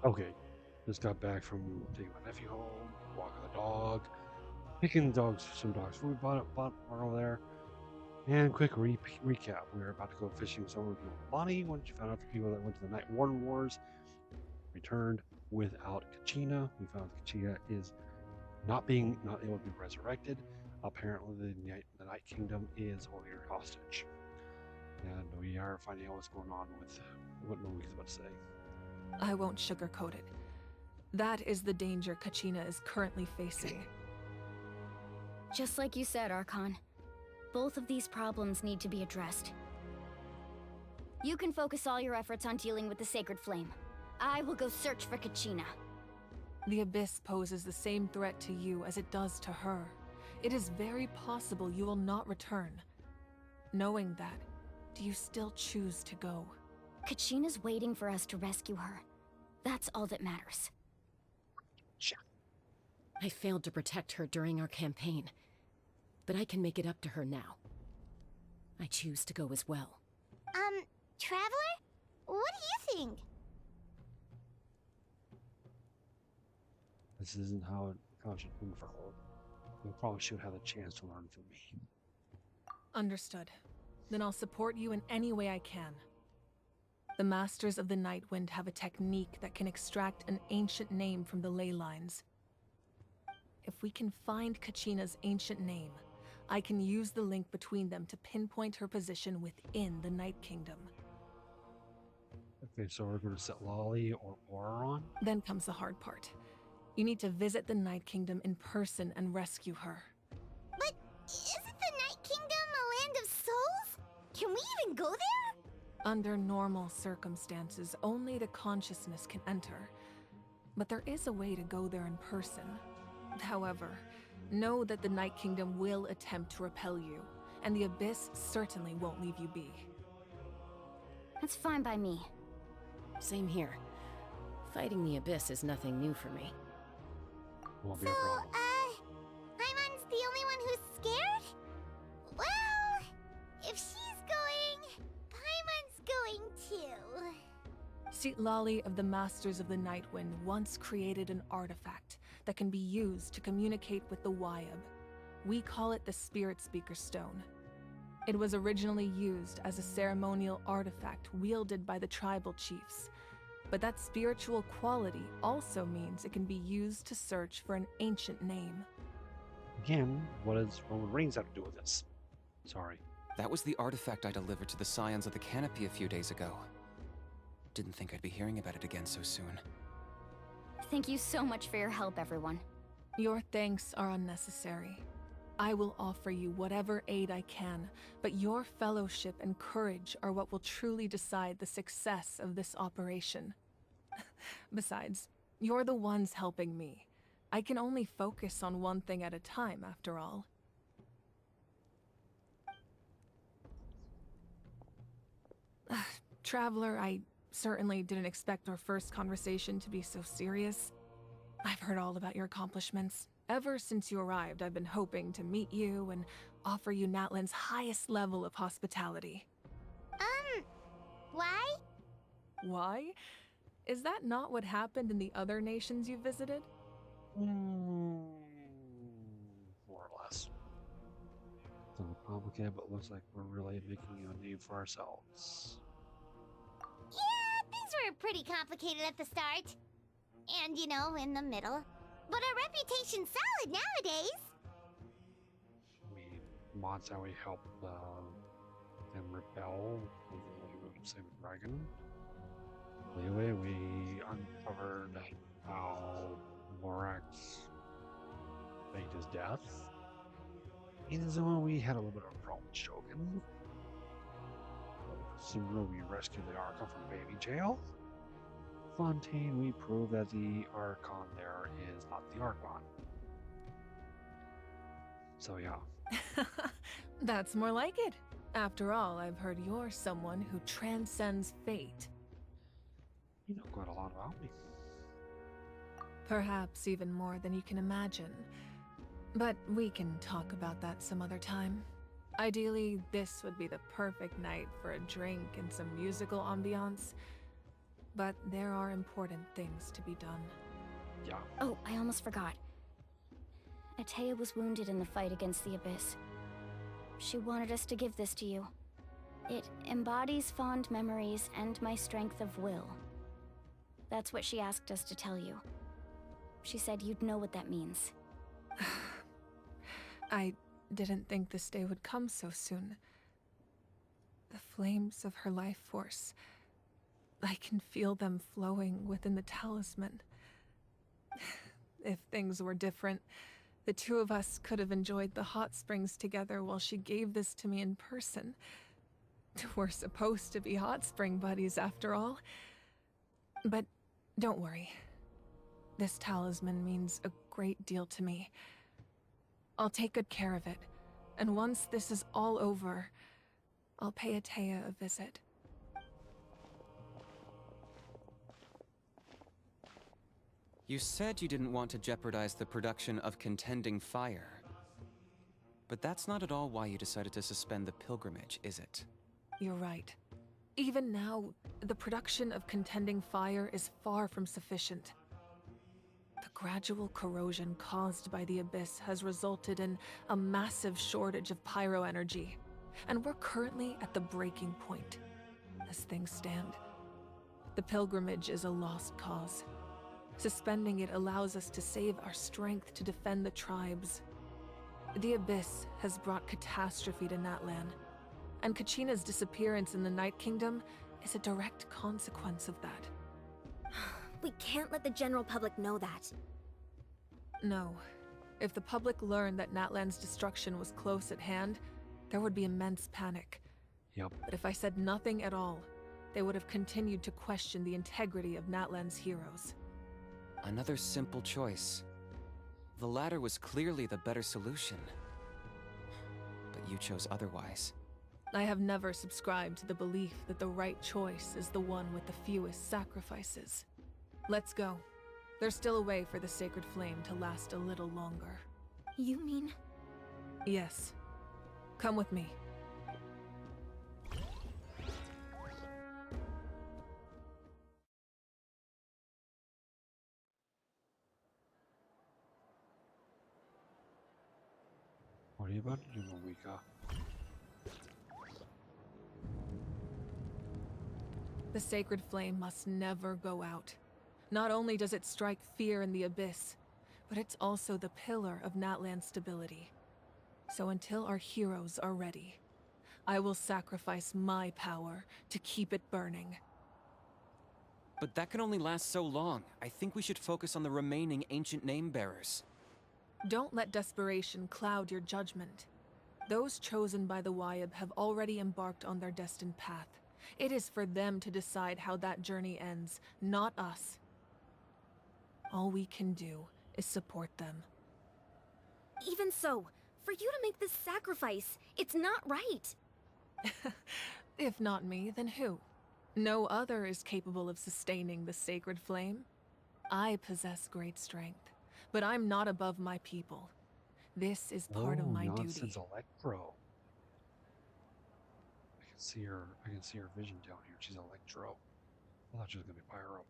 Okay, just got back from taking my nephew home, walking the dog, picking some dogs food bought over there. And quick recap: we were about to go fishing somewhere with Bonnie when she found out the people that went to the Night Warden Wars returned without Kachina. We found Kachina is not able to be resurrected. Apparently, the Night Kingdom is holding her hostage, and we are finding out what's going on with what Mavuika's about to say. I won't sugarcoat it. That is the danger Kachina is currently facing. Just like you said, Archon. Both of these problems need to be addressed. You can focus all your efforts on dealing with the Sacred Flame. I will go search for Kachina. The Abyss poses the same threat to you as it does to her. It is very possible you will not return. Knowing that, do you still choose to go? Kachina's waiting for us to rescue her. That's all that matters. I failed to protect her during our campaign, but I can make it up to her now. I choose to go as well. Traveler? What do you think? This isn't how it should be for her. You probably should have the chance to learn from me. Understood. Then I'll support you in any way I can. The Masters of the Nightwind have a technique that can extract an ancient name from the ley lines. If we can find Kachina's ancient name, I can use the link between them to pinpoint her position within the Night Kingdom. Okay, so we're going to set Lolly or Aura on. Then comes the hard part. You need to visit the Night Kingdom in person and rescue her. But isn't the Night Kingdom a land of souls? Can we even go there? Under normal circumstances, only the consciousness can enter. But there is a way to go there in person. However, know that the Night Kingdom will attempt to repel you, and the Abyss certainly won't leave you be. That's fine by me. Same here. Fighting the Abyss is nothing new for me. Won't be a problem. Paimon's the only one who's scared? Well, if she's going, Paimon's going too. Citlali of the Masters of the Nightwind once created an artifact that can be used to communicate with the Wyab. We call it the Spirit Speaker Stone. It was originally used as a ceremonial artifact wielded by the tribal chiefs, but that spiritual quality also means it can be used to search for an ancient name. Again, what does Roman Reigns have to do with this? Sorry. That was the artifact I delivered to the Scions of the Canopy a few days ago. Didn't think I'd be hearing about it again so soon. Thank you so much for your help, everyone. Your thanks are unnecessary. I will offer you whatever aid I can, but your fellowship and courage are what will truly decide the success of this operation. Besides, you're the ones helping me. I can only focus on one thing at a time, after all. Traveler, I certainly didn't expect our first conversation to be so serious. I've heard all about your accomplishments. Ever since you arrived, I've been hoping to meet you and offer you Natlan's highest level of hospitality. Why? Why? Is that not what happened in the other nations you visited? More or less. It's a little complicated, but it looks like we're really making a name for ourselves. Yeah, things were pretty complicated at the start. And, in the middle. But our reputation's solid nowadays. That's how we help them repel the same dragon. Anyway, we uncovered how Lorax faked his death. And so we had a little bit of a problem with Shogun. Similar, we rescued the Archon from baby jail. Fontaine, we proved that the Archon there is not the Archon. So yeah. That's more like it. After all, I've heard you're someone who transcends fate. You know quite a lot about me. Perhaps even more than you can imagine. But we can talk about that some other time. Ideally, this would be the perfect night for a drink and some musical ambiance. But there are important things to be done. Yeah. Oh, I almost forgot. Atea was wounded in the fight against the Abyss. She wanted us to give this to you. It embodies fond memories and my strength of will. That's what she asked us to tell you. She said you'd know what that means. I didn't think this day would come so soon. The flames of her life force. I can feel them flowing within the talisman. If things were different, the two of us could have enjoyed the hot springs together while she gave this to me in person. We're supposed to be hot spring buddies after all. But don't worry. This talisman means a great deal to me. I'll take good care of it, and once this is all over, I'll pay Atea a visit. You said you didn't want to jeopardize the production of Contending Fire. But that's not at all why you decided to suspend the pilgrimage, is it? You're right. Even now, the production of Contending Fire is far from sufficient. The gradual corrosion caused by the Abyss has resulted in a massive shortage of pyro energy, and we're currently at the breaking point. As things stand, the pilgrimage is a lost cause. Suspending it allows us to save our strength to defend the tribes. The Abyss has brought catastrophe to Natlan, and Kachina's disappearance in the Night Kingdom is a direct consequence of that. We can't let the general public know that. No. If the public learned that Natlan's destruction was close at hand, there would be immense panic. Yep. But if I said nothing at all, they would have continued to question the integrity of Natlan's heroes. Another simple choice. The latter was clearly the better solution. But you chose otherwise. I have never subscribed to the belief that the right choice is the one with the fewest sacrifices. Let's go. There's still a way for the sacred flame to last a little longer. You mean? Yes. Come with me. What are you about to do, Mavuika? The sacred flame must never go out. Not only does it strike fear in the Abyss, but it's also the pillar of Natlan's stability. So until our heroes are ready, I will sacrifice my power to keep it burning. But that can only last so long. I think we should focus on the remaining ancient name-bearers. Don't let desperation cloud your judgment. Those chosen by the Wyab have already embarked on their destined path. It is for them to decide how that journey ends, not us. All we can do is support them. Even so, for you to make this sacrifice, it's not right. If not me, then who? No other is capable of sustaining the sacred flame. I possess great strength, but I'm not above my people. This is part of my nonsense duty. Electro. I can see her vision down here. She's Electro. I thought she was gonna be Pyro.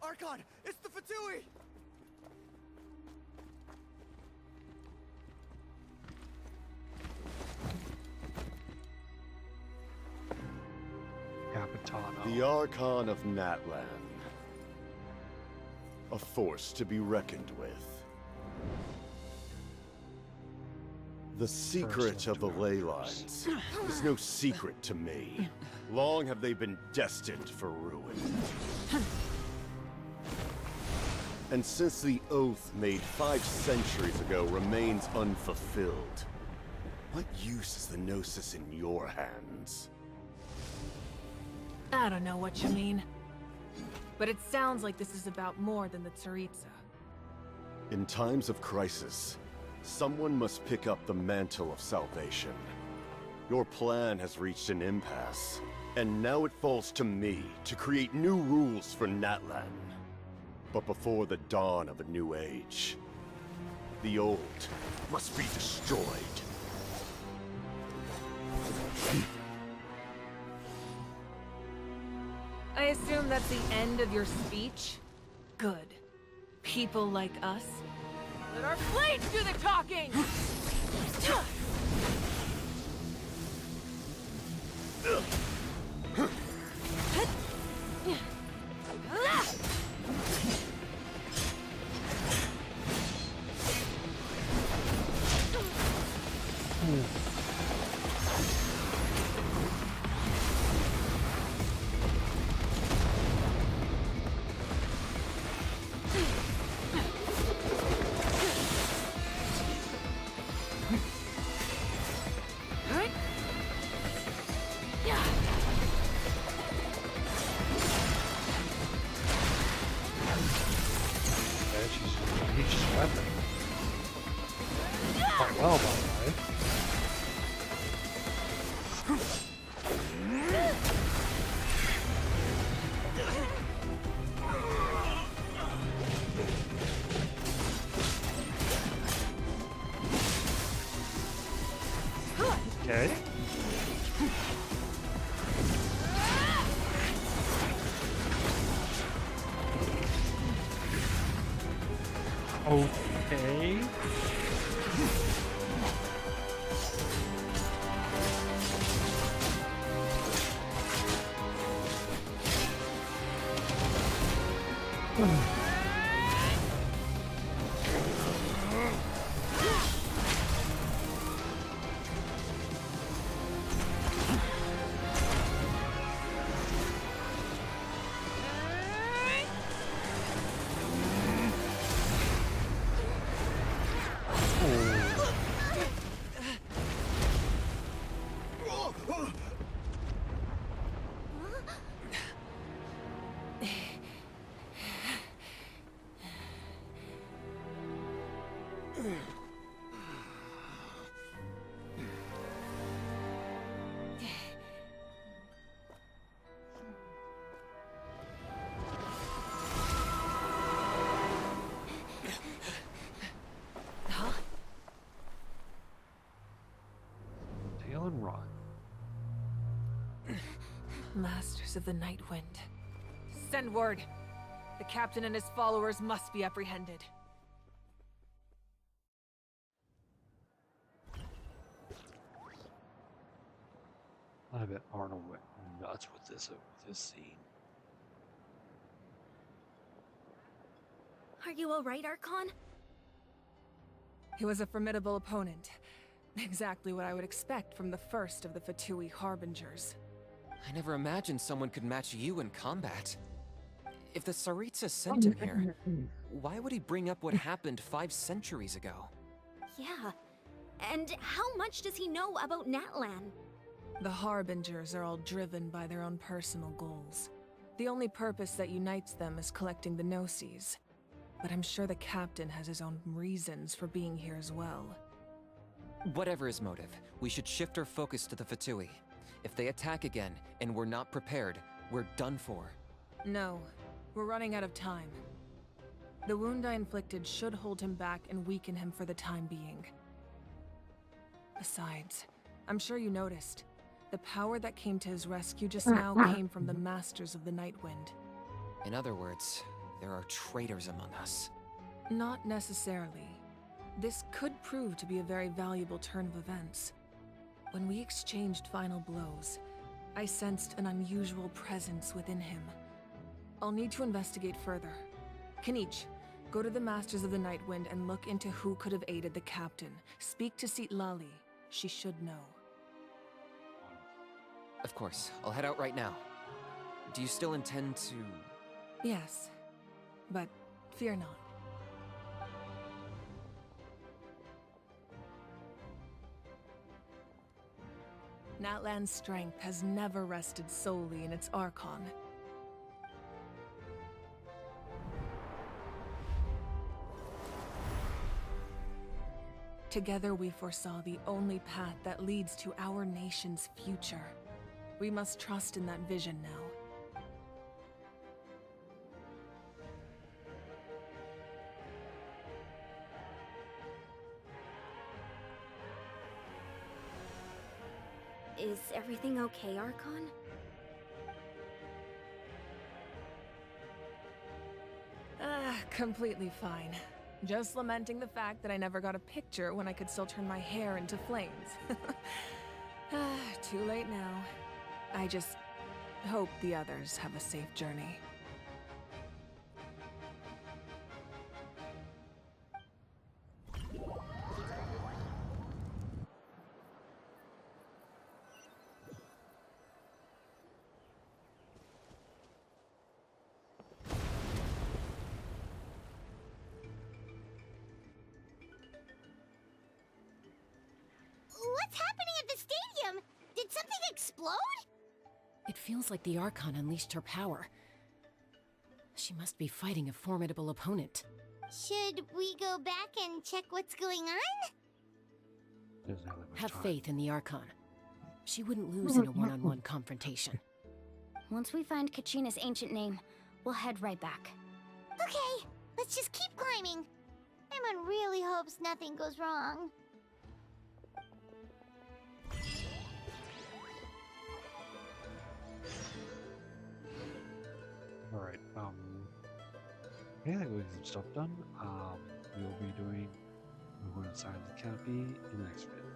Archon, it's the Fatui! CAPITANO. The Archon of Natlan. A force to be reckoned with. The secret of the ley lines is no secret to me. Long have they been destined for ruin. And since the oath made 5 centuries ago remains unfulfilled, what use is the Gnosis in your hands? I don't know what you mean. But it sounds like this is about more than the Tsaritsa. In times of crisis, someone must pick up the mantle of salvation. Your plan has reached an impasse, and now it falls to me to create new rules for Natlan. But before the dawn of a new age, the old must be destroyed. assume that's the end of your speech? Good. People like us. Let our blades do the talking! Well, by the way. Okay. Okay. Tail and run. Masters of the Night Wind. Send word. The captain and his followers must be apprehended. I bet Arnold went nuts with this scene. Are you alright, Archon? He was a formidable opponent. Exactly what I would expect from the first of the Fatui Harbingers. I never imagined someone could match you in combat. If the Tsaritsa sent him here, why would he bring up what happened 5 centuries ago? Yeah. And how much does he know about Natlan? The Harbingers are all driven by their own personal goals. The only purpose that unites them is collecting the Gnosis. But I'm sure the captain has his own reasons for being here as well. Whatever his motive, we should shift our focus to the Fatui. If they attack again, and we're not prepared, we're done for. No, we're running out of time. The wound I inflicted should hold him back and weaken him for the time being. Besides, I'm sure you noticed, the power that came to his rescue just now came from the Masters of the Night Wind. In other words, there are traitors among us. Not necessarily. This could prove to be a very valuable turn of events. When we exchanged final blows, I sensed an unusual presence within him. I'll need to investigate further. Kanich, go to the Masters of the Night Wind and look into who could have aided the captain. Speak to Lali. She should know. Of course, I'll head out right now. Do you still intend to... Yes, but fear not. Natlan's strength has never rested solely in its Archon. Together we foresaw the only path that leads to our nation's future. We must trust in that vision now. Is everything okay, Archon? Completely fine. Just lamenting the fact that I never got a picture when I could still turn my hair into flames. Too late now. I just hope the others have a safe journey. What's happening at the stadium? Did something explode? It feels like the Archon unleashed her power. She must be fighting a formidable opponent. Should we go back and check what's going on? Doesn't have that much Have time. faith in the Archon. She wouldn't lose in a one-on-one confrontation. Once we find Kachina's ancient name, we'll head right back. Okay, let's just keep climbing. Paimon really hopes nothing goes wrong. Alright, yeah, I think we get some stuff done. We'll be going to sign the Canopy in the next video.